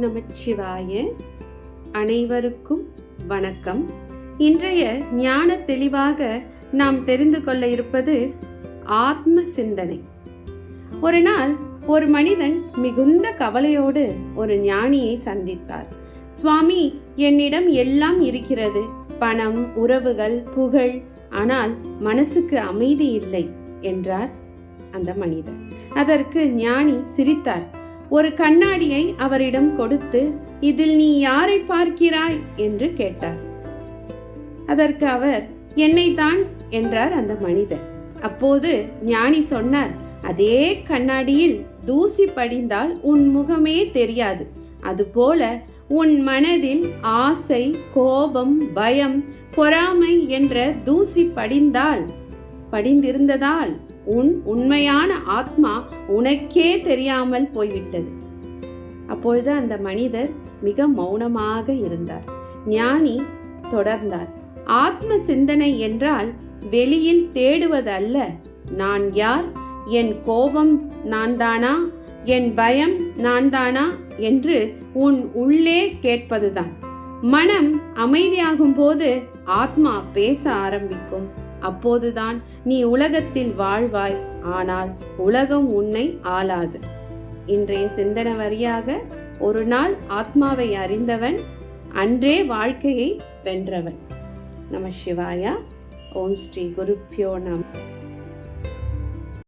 நமச்சிவாய. அனைவருக்கும் வணக்கம். இன்றைய ஞான தெளிவாக நாம் தெரிந்து கொள்ள இருப்பது ஆத்ம சிந்தனை. ஒரு நாள் ஒரு மனிதன் மிகுந்த கவலையோடு ஒரு ஞானியை சந்தித்தார். சுவாமி, என்னிடம் எல்லாம் இருக்கிறது, பணம், உறவுகள், புகழ், ஆனால் மனசுக்கு அமைதி இல்லை என்றார் அந்த மனிதர். அதற்கு ஞானி சிரித்தார். ஒரு கண்ணாடியை அவரிடம் கொடுத்து, இதில் நீ யாரை பார்க்கிறாய் என்று கேட்டார். அதற்கு அவர், என்னைத்தான் என்றார் அந்த மனிதர். அப்போது ஞானி சொன்னார், அதே கண்ணாடியில் தூசி படிந்தால் உன் முகமே தெரியாது. அதுபோல உன் மனதில் ஆசை, கோபம், பயம், பொறாமை என்ற தூசி படிந்திருந்ததால் உன் உண்மையான ஆத்மா உனக்கே தெரியாமல் போய்விட்டது. அப்பொழுது அந்த மனிதர் மிக மௌனமாக இருந்தார். ஞானி தொடர்ந்தார், ஆத்ம சிந்தனை என்றால் வெளியில் தேடுவதல்ல. நான் யார், என் கோபம் நான் தானா, என் பயம் நான் தானா என்று உன் உள்ளே கேட்பதுதான். மனம் அமைதியாகும் போது ஆத்மா பேச ஆரம்பிக்கும். அப்போதுதான் நீ உலகத்தில் வாழ்வாய், ஆனால் உலகம் உன்னை ஆளாது. இன்றைய சிந்தனை வரியாக, ஒரு நாள் ஆத்மாவை அறிந்தவன் அன்றே வாழ்க்கையை வென்றவன். நம சிவாயா. ஓம் ஸ்ரீ குருப்யோ நம.